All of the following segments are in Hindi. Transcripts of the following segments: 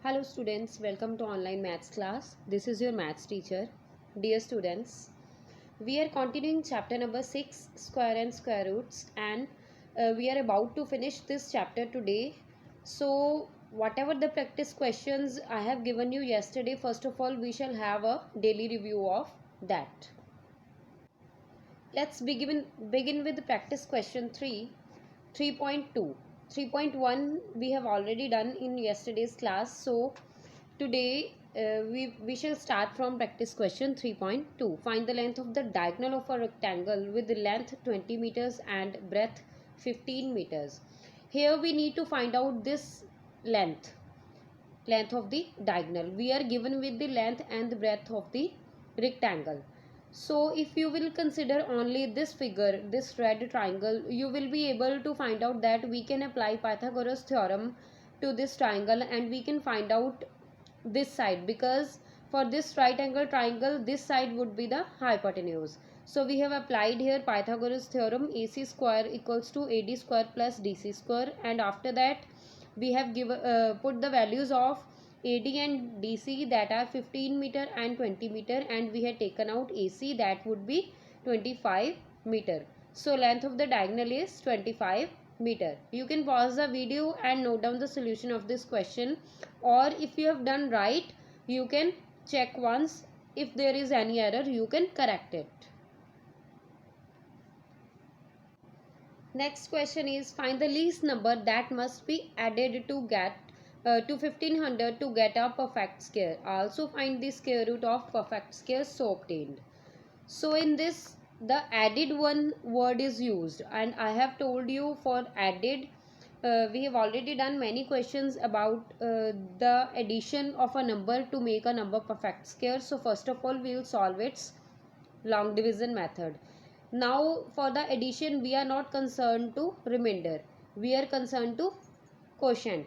Hello students, welcome to online maths class. This is your maths teacher. Dear students, we are continuing chapter number 6, square and square roots, and we are about to finish this chapter today. So whatever the practice questions I have given you yesterday, first of all we shall have a daily review of that. Let's begin with practice question 3, 3.2. 3.1 we have already done in yesterday's class. So today we shall start from practice question 3.2. Find the length of the diagonal of a rectangle with length 20 meters and breadth 15 meters. Here we need to find out this length of the diagonal. We are given with the length and the breadth of the rectangle. So if you will consider only this figure, this red triangle, you will be able to find out that we can apply Pythagoras theorem to this triangle and we can find out this side, because for this right angle triangle this side would be the hypotenuse. So we have applied here Pythagoras theorem, AC square equals to AD square plus DC square, and after that we have put the values of AD and DC, that are 15 meter and 20 meter, and we had taken out AC, that would be 25 meter. So length of the diagonal is 25 meter. You can pause the video and note down the solution of this question, or if you have done right you can check once. If there is any error you can correct it. Next question is, find the least number that must be added to get to 1500 to get a perfect square. Also find the square root of perfect square so obtained. So in this the added one word is used, and I have told you for added we have already done many questions about the addition of a number to make a number perfect square. So first of all we will solve its long division method. Now for the addition we are not concerned to remainder, we are concerned to quotient.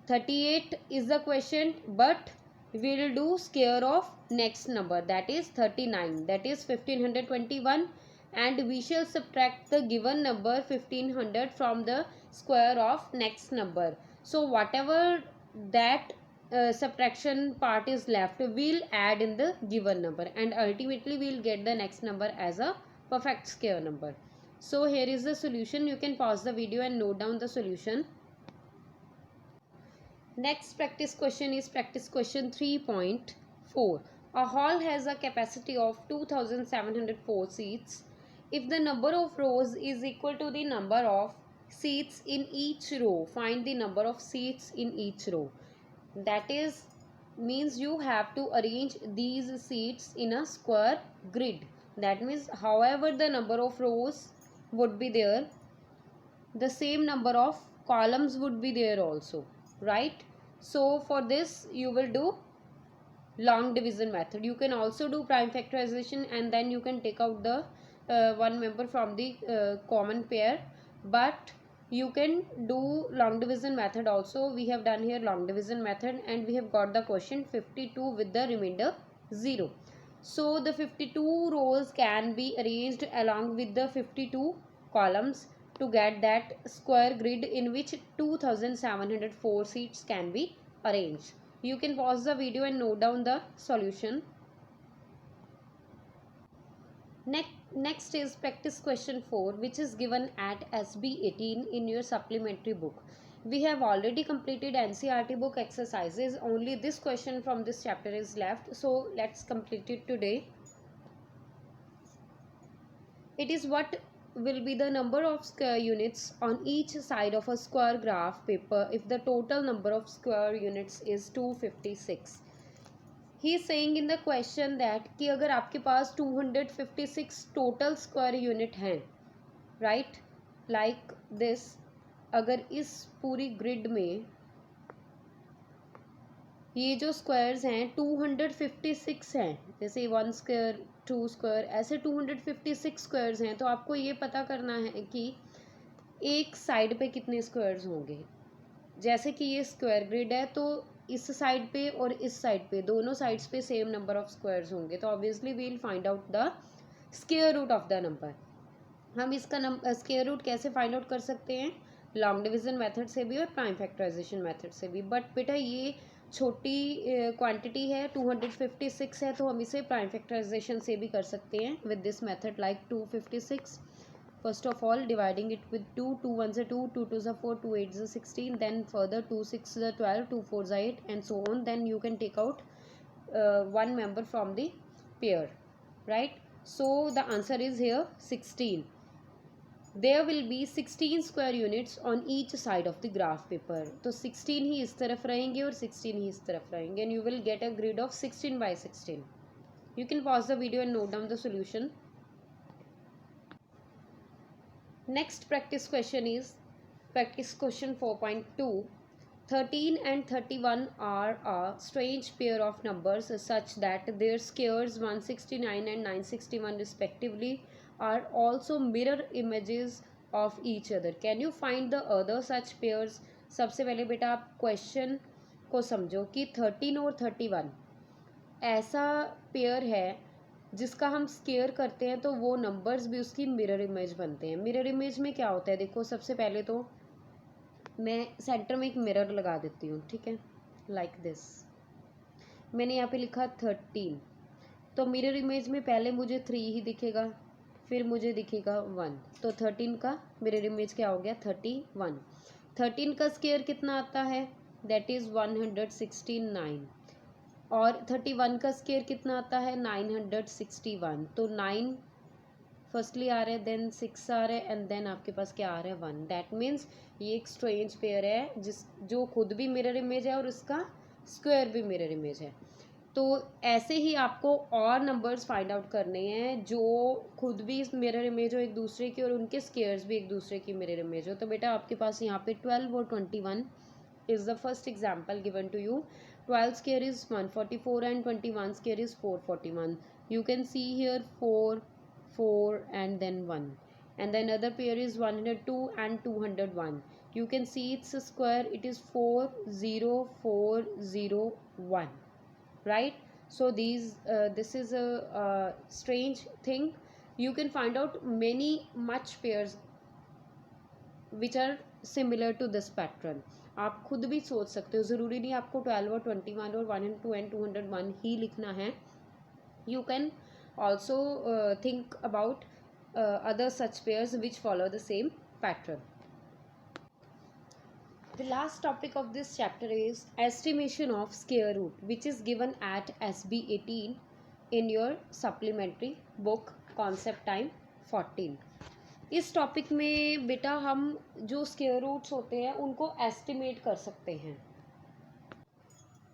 38 is the quotient, but we will do square of next number, that is 39, that is 1521, and we shall subtract the given number 1500 from the square of next number. So whatever that subtraction part is left we'll add in the given number, and ultimately we'll get the next number as a perfect square number. So here is the solution. You can pause the video and note down the solution. Next practice question is practice question 3.4. A hall has a capacity of 2704 seats. If the number of rows is equal to the number of seats in each row, find the number of seats in each row. That is means you have to arrange these seats in a square grid. That means however the number of rows would be there, the same number of columns would be there also, right? So for this you will do long division method. You can also do prime factorization and then you can take out the one member from the common pair, but you can do long division method also. We have done here long division method and we have got the quotient 52 with the remainder 0. So the 52 rows can be arranged along with the 52 columns to get that square grid in which 2704 seats can be arranged. You can pause the video and note down the solution. Next is practice question 4, which is given at SB 18 in your supplementary book. We have already completed NCERT book exercises. Only this question from this chapter is left. So let's complete it today. It is what will be the number of square units on each side of a square graph paper if the total number of square units is 256. He is saying in the question that कि अगर आपके पास 256 total square unit हैं, right, like this, अगर इस पूरी grid में ये जो स्क्वायर्स हैं 256 हैं, जैसे 1 स्क्वायर 2 स्क्वायर ऐसे 256 स्क्वायर्स हैं, तो आपको ये पता करना है कि एक साइड पे कितने स्क्वायर्स होंगे. जैसे कि ये स्क्वायर ग्रिड है तो इस साइड पे और इस साइड पे दोनों साइड्स पे सेम नंबर ऑफ स्क्वायर्स होंगे, तो obviously we will find out the square root of the number. हम इसका स्क्वायर रूट कैसे फाइंड आउट कर सकते हैं? लॉन्ग डिवीजन मेथड से भी और प्राइम फैक्टराइजेशन मेथड से भी. बट बेटा ये छोटी क्वांटिटी है, 256 है, तो हम इसे प्राइम फैक्टराइजेशन से भी कर सकते हैं with this method like 256. First of all, dividing it with 2, 2 1s are 2, 2 2s are 4, 2 8s are 16, then further 2 6s are 12, 2 4s are 8, and so on. Then you can take out one member from the pair, right? So the answer is here 16. There will be 16 square units on each side of the graph paper. तो 16 ही इस तरफ रहेंगे और 16 ही इस तरफ रहेंगे, and you will get a grid of 16 by 16. You can pause the video and note down the solution. Next practice question is practice question 4.2. 13 and 31 are a strange pair of numbers such that their squares 169 and 961 respectively are also mirror images of each other. Can you find the other such pairs? सबसे पहले बेटा आप क्वेश्चन को समझो कि 13 और 31 ऐसा पेयर है जिसका हम स्केयर करते हैं तो वो नंबर्स भी उसकी मिरर इमेज बनते हैं. मिरर इमेज में क्या होता है, देखो सबसे पहले तो मैं सेंटर में एक मिरर लगा देती हूँ, ठीक है, लाइक दिस. मैंने यहाँ पे लिखा 13, तो मिरर इमेज में पहले मुझे 3 ही दिखेगा, फिर मुझे दिखेगा 1, तो 13 का मिरर इमेज क्या हो गया 31. 13 का स्केयर कितना आता है, दैट इज़ 169, और 31 का स्केयर कितना आता है 961. तो 9 फर्स्टली आ रहा है, देन 6 आ रहा है, एंड देन आपके पास क्या आ रहा है 1. दैट मीन्स ये एक स्ट्रेंज पेयर है जो खुद भी मिरर इमेज है और इसका स्क्वायर भी मिरर इमेज है. तो ऐसे ही आपको और नंबर्स फाइंड आउट करने हैं जो खुद भी मिरर इमेज हो एक दूसरे की और उनके स्क्वायर्स भी एक दूसरे की मिरर इमेज हो. तो बेटा आपके पास यहाँ पे 12 और 21 is the first example given to you. 12 square is 144 and 21 square is 441. You can see here 4 4 and then 1, and then another pair is 102 and 201. You can see its square, it is 40401, right? So this is a strange thing. You can find out many much pairs which are similar to this pattern. आप खुद भी सोच सकते हो, ज़रूरी नहीं आपको 12 और 21 और 102 and 201 ही लिखना है. You can also think about other such pairs which follow the same pattern. The last topic of this chapter is estimation of square root, which is given at SB 18 in your supplementary book concept time 14. इस टॉपिक में बेटा हम जो स्क्वायर रूट्स होते हैं उनको एस्टिमेट कर सकते हैं.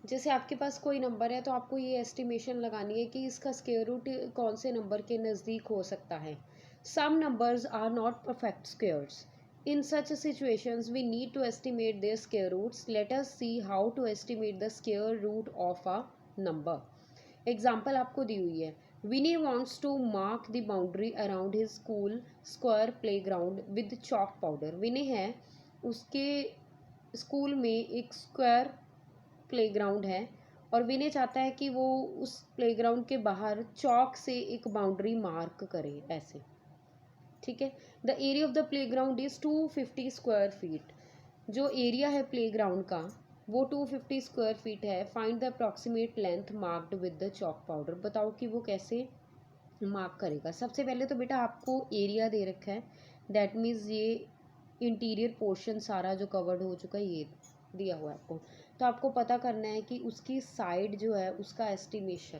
जैसे आपके पास कोई नंबर है तो आपको ये एस्टिमेशन लगानी है कि इसका स्क्वायर रूट कौन से नंबर के नज़दीक हो सकता है. Some numbers are not perfect squares. In such situations we need to estimate their square roots. Let us see how to estimate the square root of a number. Example आपको दी हुई है. Vinay wants to mark the boundary around his school square playground with chalk powder. विनय है, उसके स्कूल में एक स्क्वायर प्लेग्राउंड है और विनय चाहता है कि वो उस प्लेग्राउंड के बाहर चौक से एक बाउंड्री मार्क करे ऐसे, ठीक है. The area of the playground is 250 square feet. जो एरिया है प्लेग्राउंड का वो 250 स्क्वायर फीट है. Find the approximate length marked with the chalk powder. बताओ कि वो कैसे मार्क करेगा. सबसे पहले तो बेटा आपको एरिया दे रखा है, दैट मीन्स ये इंटीरियर पोर्शन सारा जो कवर्ड हो चुका है ये दिया हुआ है आपको. तो आपको पता करना है कि उसकी साइड जो है उसका एस्टिमेशन,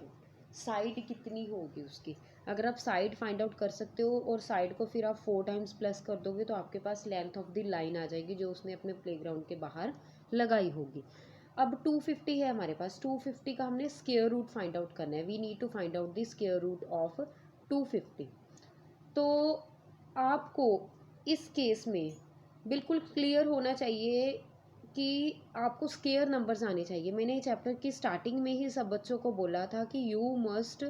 साइड कितनी होगी उसकी. अगर आप साइड फाइंड आउट कर सकते हो और साइड को फिर आप 4 टाइम्स प्लस कर दोगे तो आपके पास लेंथ ऑफ द लाइन आ जाएगी जो उसने अपने प्लेग्राउंड के बाहर लगाई होगी. अब 250 है हमारे पास. 250 का हमने स्क्वायर रूट फाइंड आउट करना है. We need to find out the square root of 250. तो आपको इस केस में बिल्कुल क्लियर होना चाहिए कि आपको स्क्वायर नंबर्स आने चाहिए. मैंने चैप्टर की स्टार्टिंग में ही सब बच्चों को बोला था कि you must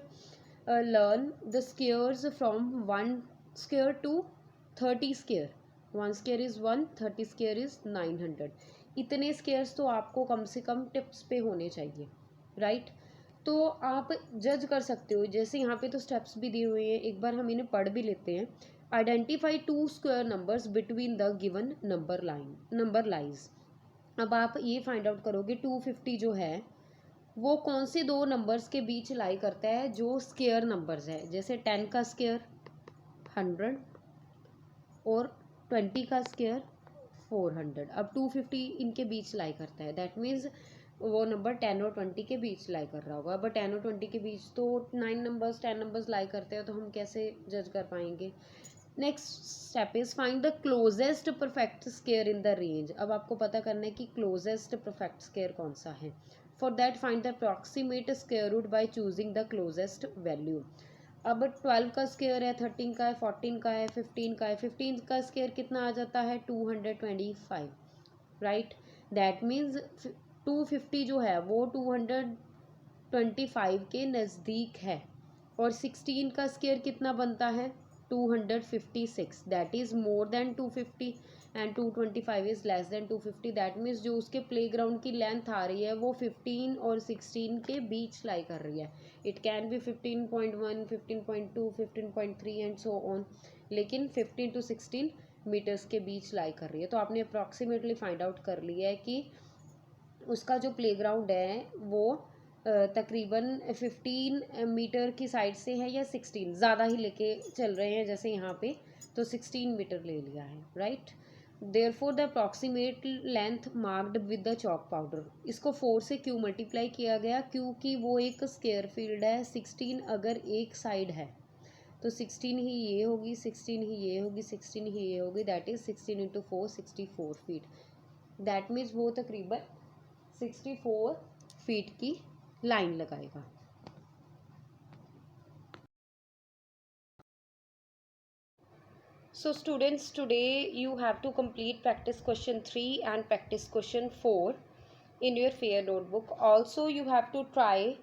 learn the squares from 1 square to 30 square. 1 square is 1, 30 square is 900. इतने स्क्वायर्स तो आपको कम से कम टिप्स पे होने चाहिए, राइट. तो आप जज कर सकते हो. जैसे यहाँ पे तो स्टेप्स भी दिए हुए हैं, एक बार हम इन्हें पढ़ भी लेते हैं. Identify 2 square numbers between the given number lies. अब आप ये फाइंड आउट करोगे 250 जो है वो कौन से दो नंबर्स के बीच लाई करता है जो स्केयर नंबर्स है, जैसे 10 का स्केयर 100 और 20 का स्केयर 400। अब 250 इनके बीच लाई करता है, दैट मीन्स वो नंबर 10 और 20 के बीच लाई कर रहा होगा। अब 10 और 20 के बीच तो 9 नंबर्स 10 नंबर्स लाई करते हैं, तो हम कैसे जज कर पाएंगे। Next step is find the closest perfect square in the range. अब आपको पता करना है कि क्लोजेस्ट परफेक्ट स्केयर कौन सा है। For that find the approximate square root by choosing the closest value. अब 12 का स्केयर है, 13 का है, 14 का है, 15 का है। 15 का स्केयर कितना आ जाता है 225, राइट। दैट मीन्स 250 जो है वो 225 के नज़दीक है। और 16 का स्केयर कितना बनता है 256, that is more than 250 and 225 is less than 250। That means जो उसके प्लेग्राउंड की लेंथ आ रही है वो 15 और 16 के बीच लाई कर रही है। It can be 15.1, 15.2, 15.3 and so on, लेकिन 15 to 16 मीटर्स के बीच लाई कर रही है। तो आपने अप्रॉक्सीमेटली फाइंड आउट कर लिया है कि उसका जो प्लेग्राउंड है वो तकरीबन 15 मीटर की साइड से है या 16, ज़्यादा ही लेके चल रहे हैं जैसे यहाँ पे, तो 16 मीटर ले लिया है, right. Therefore the approximate length marked with the chalk powder. इसको 4 से क्यों मल्टीप्लाई किया गया, क्योंकि वो एक स्क्वायर फील्ड है। 16 अगर एक साइड है तो 16 ही ये होगी, 16 ही ये होगी, 16 ही ये होगी, that is 16 into 4 64 feet. That means वो तकरीबन 64 फीट की लाइन लगाएगा। So students, today you have to complete practice question 3 and practice question 4 in your fair notebook. Also you have to try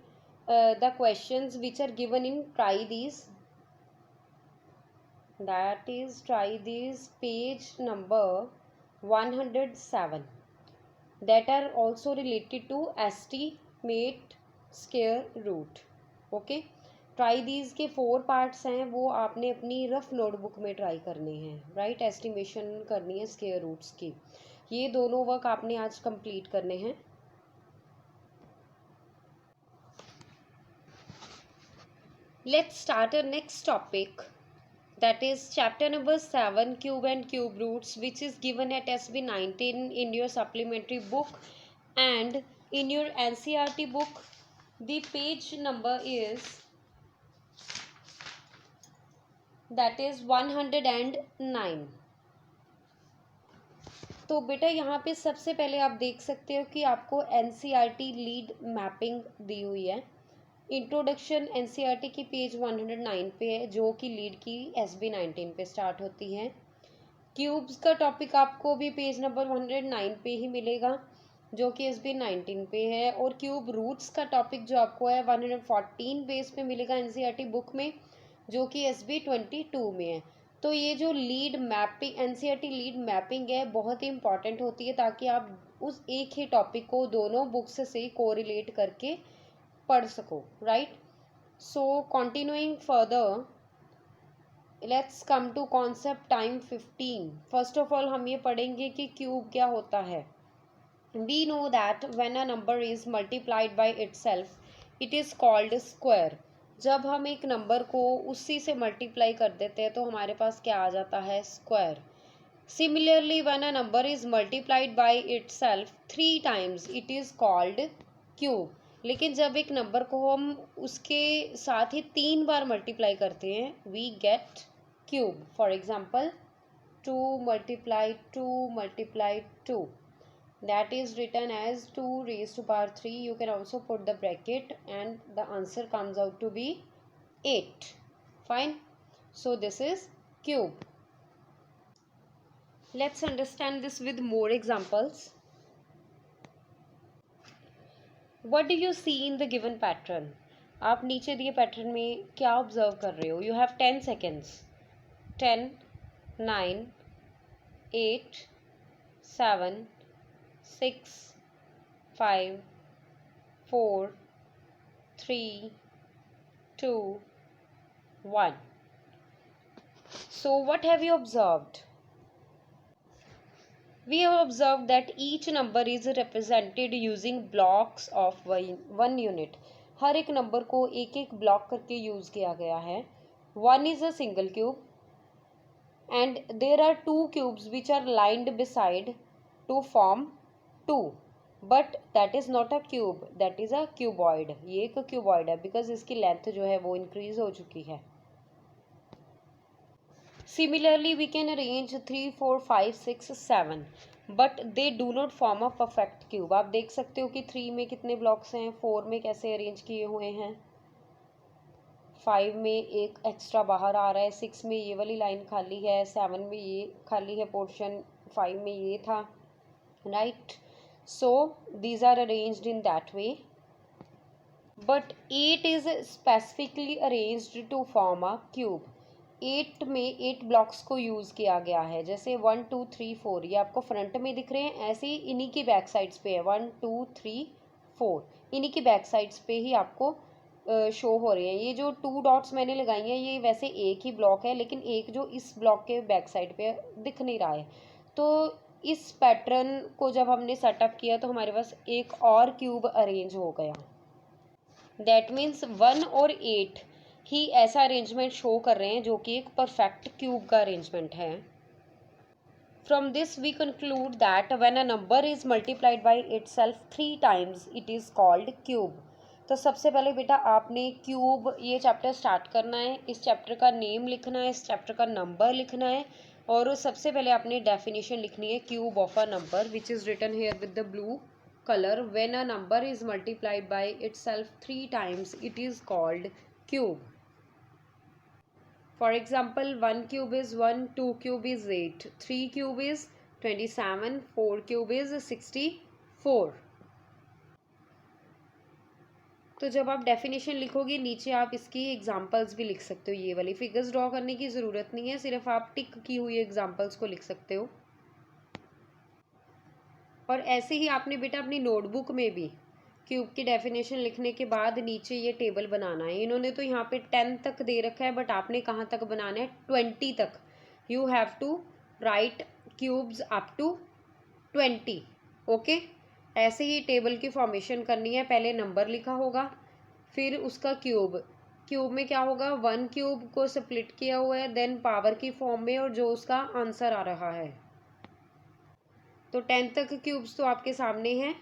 the questions which are given in try these, that is try these page number 107, that are also related to estimate square root. Okay, try these के 4 पार्ट्स हैं, वो आपने अपनी रफ नोटबुक में ट्राई करने हैं, राइट। एस्टिमेशन करनी है स्क्वायर रूट्स की। ये दोनों वर्क आपने आज कंप्लीट करने हैं। Let's start a next topic, that is chapter number 7 cube and cube roots, which is given at SB 19 in your supplementary book and in your NCERT book. The page number is that is 109। तो बेटा यहाँ पे सबसे पहले आप देख सकते हो कि आपको NCERT लीड मैपिंग दी हुई है। इंट्रोडक्शन NCERT की पेज 109 पे है, जो कि लीड की SB 19 पे स्टार्ट होती है। क्यूब्स का टॉपिक आपको भी पेज नंबर 109 पे ही मिलेगा, जो कि SB 19 पे है। और क्यूब रूट्स का टॉपिक जो आपको है 114 पेज पे मिलेगा NCERT बुक में, जो कि SB 22 में है। तो ये जो lead mapping NCERT lead mapping है बहुत ही इंपॉर्टेंट होती है, ताकि आप उस एक ही टॉपिक को दोनों बुक्स से कोरिलेट करके पढ़ सको, right. So continuing further, let's come to concept time 15। First of all हम ये पढ़ेंगे कि क्यूब क्या होता है। We know that when a number is multiplied by itself it is called square. जब हम एक नंबर को उसी से मल्टीप्लाई कर देते हैं तो हमारे पास क्या आ जाता है square. Similarly when a number is multiplied by itself 3 times it is called cube. लेकिन जब एक नंबर को हम उसके साथ ही 3 बार मल्टीप्लाई करते हैं we get cube. For example 2 multiply 2 multiply 2, that is written as 2 raised to power 3. You can also put the bracket and the answer comes out to be 8. Fine. So this is cube. Let's understand this with more examples. What do you see in the given pattern? आप नीचे दिए पैटर्न में क्या ऑब्जर्व कर रहे हो? You have 10 seconds. 10, 9, 8, 7, 6, 5, 4, 3, 2, 1. So what have you observed? We have observed that each number is represented using blocks of one unit. हर एक नंबर को एक एक ब्लॉक करके यूज किया गया है. 1 is a single cube and there are two cubes which are lined beside to form 2. But that is not a cube, that is a cuboid. ये एक cuboid है because इसकी लेंथ जो है वो इंक्रीज हो चुकी है. Similarly, we can arrange 3, 4, 5, 6, 7, but they do not form a perfect cube. आप देख सकते हो कि 3 में कितने ब्लॉक्स हैं, 4 में कैसे अरेंज किए हुए हैं, 5 में एक एक्स्ट्रा बाहर आ रहा है, 6 में ये वाली लाइन खाली है, 7 में ये खाली है पोर्शन, 5 में ये था, right. So these are arranged in that way. But 8 is specifically arranged to form a cube. 8 में 8 ब्लॉक्स को यूज़ किया गया है. जैसे 1 2 3 4 ये आपको फ्रंट में दिख रहे हैं, ऐसे ही इन्हीं की बैक साइड्स पे है. 1 2 3 4 इन्हीं की बैक साइड्स पे ही आपको शो हो रहे हैं. ये जो 2 डॉट्स मैंने लगाई हैं ये वैसे एक ही ब्लॉक है, लेकिन एक जो इस ब्लॉक के बैक साइड पे दिख नहीं रहा है. तो इस पैटर्न को जब हमने सेटअप किया तो हमारे पास एक और क्यूब अरेंज हो गया. दैट मीन्स 1 और 8 ही ऐसा अरेंजमेंट शो कर रहे हैं जो कि एक परफेक्ट क्यूब का अरेंजमेंट है. From this we conclude that when a number is multiplied by itself 3 times it is called cube. तो सबसे पहले बेटा आपने क्यूब ये चैप्टर स्टार्ट करना है, इस चैप्टर का नेम लिखना है, इस चैप्टर का नंबर लिखना है, और सबसे पहले आपने डेफिनेशन लिखनी है cube of a number which is written here with the blue color. When a number is multiplied by itself 3 times it is called cube. For example, 1 cube is 1, 2 cube is 8, 3 cube is 27, 4 cube is 64. तो जब आप डेफिनेशन लिखोगे नीचे आप इसकी एग्जांपल्स भी लिख सकते हो. ये वाली फिगर्स ड्रॉ करने की ज़रूरत नहीं है, सिर्फ आप टिक की हुई एग्जांपल्स को लिख सकते हो. और ऐसे ही आपने बेटा अपनी नोटबुक में भी क्यूब की डेफिनेशन लिखने के बाद नीचे ये टेबल बनाना है. इन्होंने तो यहाँ पे 10 तक दे रखा है, बट आपने कहाँ तक बनाना है, 20 तक. You have to write cubes up to 20. Okay, ऐसे ही टेबल की फॉर्मेशन करनी है. पहले नंबर लिखा होगा, फिर उसका क्यूब. क्यूब में क्या होगा, 1 क्यूब को स्प्लिट किया हुआ है, देन पावर की फॉर्म में, और जो उसका आंसर आ रहा है. तो 10 तक क्यूब्स तो आपके सामने हैं,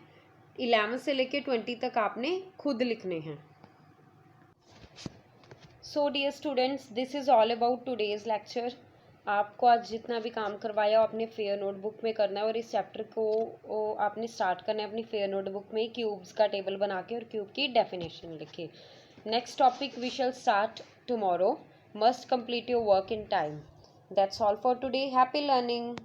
11 से लेके 20 तक आपने खुद लिखने हैं. So dear students, this is all about today's lecture. आपको आज जितना भी काम करवाया वो अपने फेयर नोटबुक में करना है, और इस चैप्टर को आपने स्टार्ट करना है अपनी फेयर नोटबुक में क्यूब्स का टेबल बना के और क्यूब की डेफिनेशन लिखे. Next topic we shall start tomorrow. Must complete your work in time. That's all for today. Happy learning.